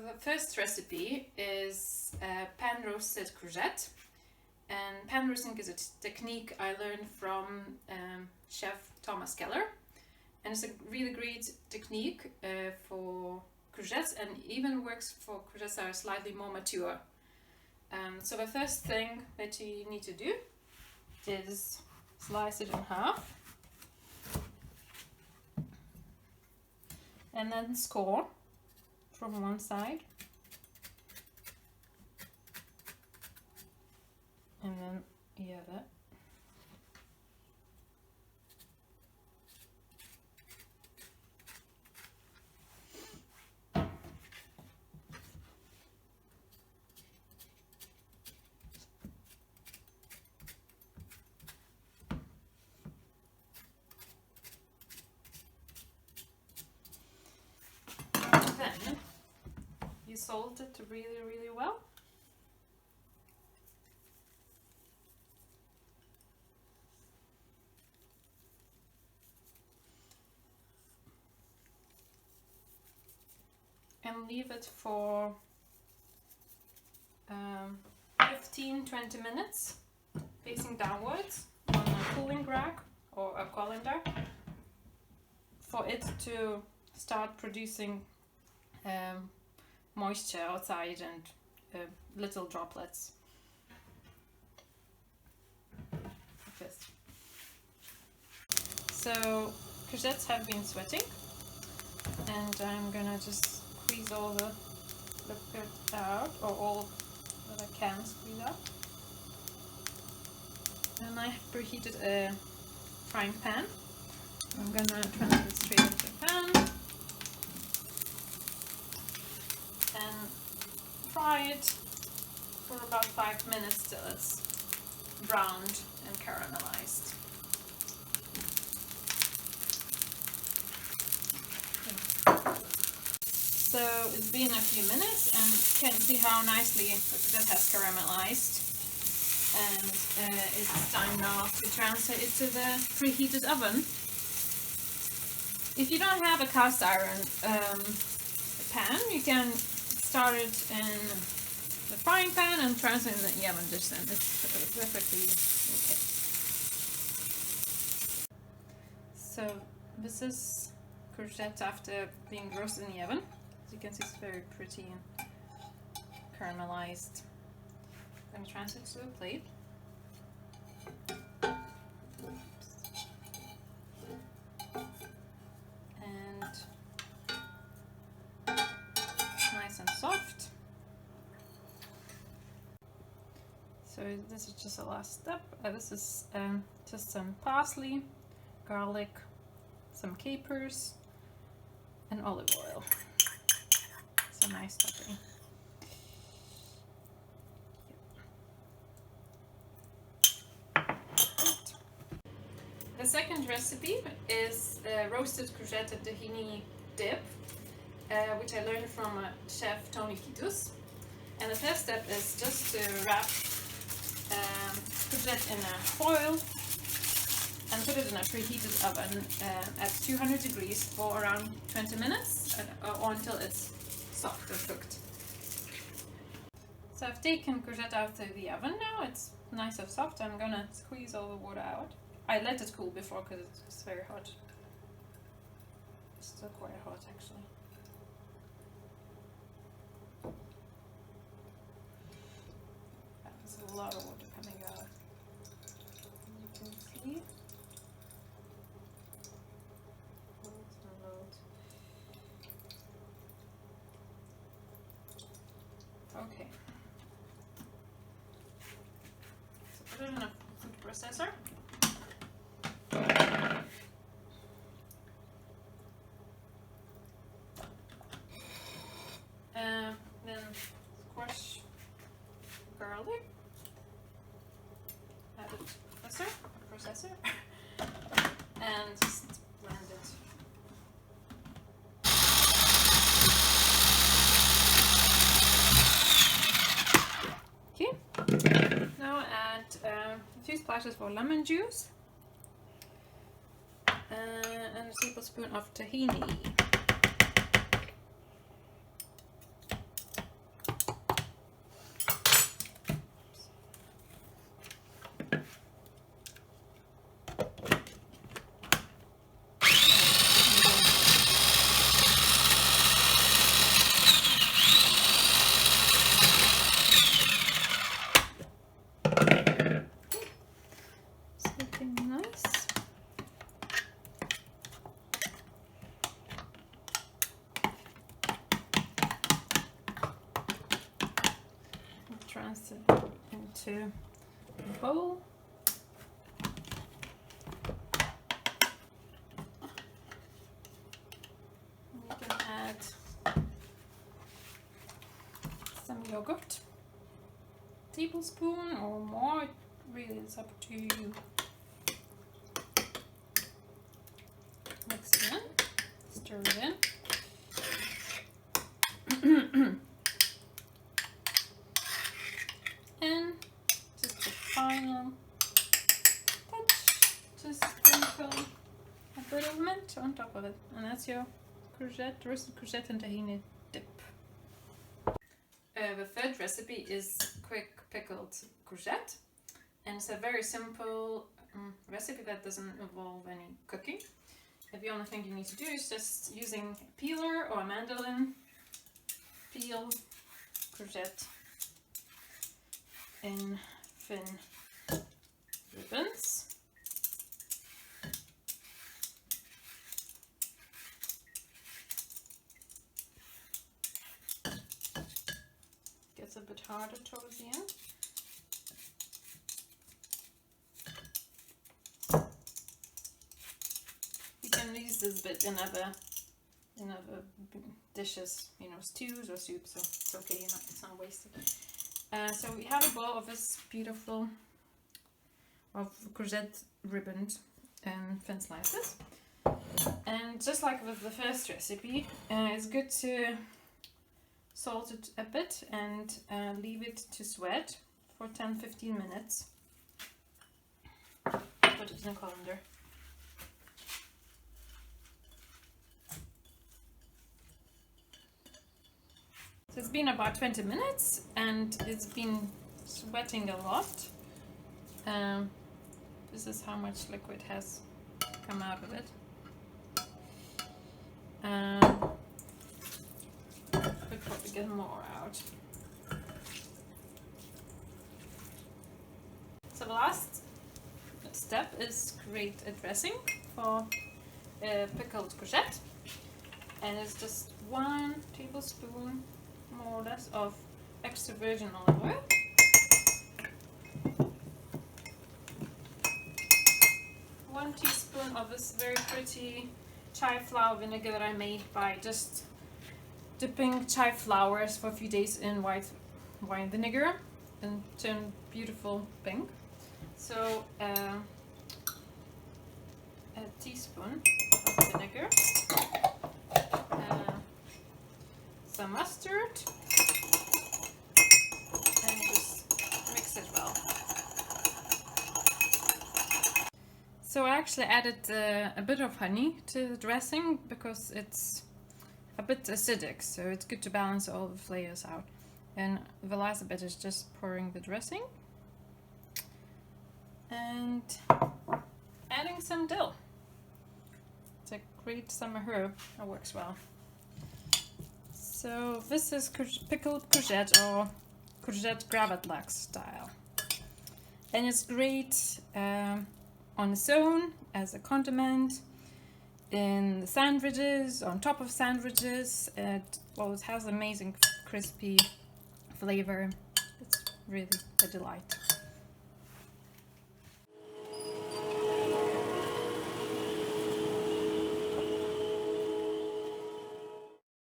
the first recipe is pan roasted courgette. And pan roasting is a technique I learned from chef Thomas Keller. And it's a really great technique for courgettes, and even works for courgettes that are slightly more mature. So the first thing that you need to do is slice it in half. And then score from one side. And then the other. Then you salt it really well. And leave it for 15-20 minutes, facing downwards on a cooling rack or a colander, for it to start producing moisture outside and little droplets. Like this. So courgettes have been sweating, and I'm gonna just squeeze all the liquid out, or all that I can squeeze out. And I have preheated a frying pan. I'm gonna transfer it straight into the pan and fry it for about 5 minutes till it's browned and caramelized. So it's been a few minutes, and you can see how nicely that has caramelized. And it's time now to transfer it to the preheated oven. If you don't have a cast iron pan, you can start it in the frying pan and transfer it in the oven dish, and it's perfectly okay. So this is courgette after being roasted in the oven. As you can see, it's very pretty and caramelized. I'm going to transfer it to a plate. And nice and soft. So this is just the last step. This is just some parsley, garlic, some capers, and olive oil. It's a nice topping. The second recipe is roasted courgette tahini dip, which I learned from chef Tony Fitus. And the first step is just to wrap courgette in a foil and put it in a preheated oven at 200 degrees for around 20 minutes or until it's soft and cooked. So I've taken courgette out of the oven now. It's nice and soft. I'm gonna squeeze all the water out. I let it cool before because it's very hot. It's still quite hot actually. There's a lot of water coming out. You can see. Okay. So put it in a food processor. Then squash garlic. Add it to the processor, and just blend it. Okay. Now add a few splashes of lemon juice and a tablespoon of tahini. into a bowl. You can add some yogurt, tablespoon or more, it really is up to you. Mix it in, stir it in. And just a final touch, just sprinkle a bit of mint on top of it, and that's your courgette, roasted courgette and tahini dip. The third recipe is quick pickled courgette, and it's a very simple recipe that doesn't involve any cooking. The only thing you need to do is just using a peeler or a mandolin, peel courgette in thin ribbons. Gets a bit harder towards the end. You can use this bit in other dishes, you know, stews or soups, so it's okay, it's not wasted. So we have a bowl of this beautiful courgette ribboned in thin slices, and just like with the first recipe, it's good to salt it a bit and leave it to sweat for 10-15 minutes. Put it in a colander. So it's been about 20 minutes and it's been sweating a lot. This is how much liquid has come out of it. Could probably get more out. So the last step is create a dressing for pickled courgette, and it's just 1 tablespoon more or less of extra virgin olive oil, 1 teaspoon of this very pretty chai flower vinegar that I made by just dipping chai flowers for a few days in white wine vinegar and turn beautiful pink. So a teaspoon of vinegar, some mustard, and just mix it well. So I actually added a bit of honey to the dressing because it's a bit acidic, so it's good to balance all the flavors out. And the last bit is just pouring the dressing and adding some dill. It's a great summer herb that works well. So this is pickled courgette, or courgette gravlax style, and it's great on its own as a condiment, in the sandwiches, on top of sandwiches. Well, it has amazing crispy flavor. It's really a delight.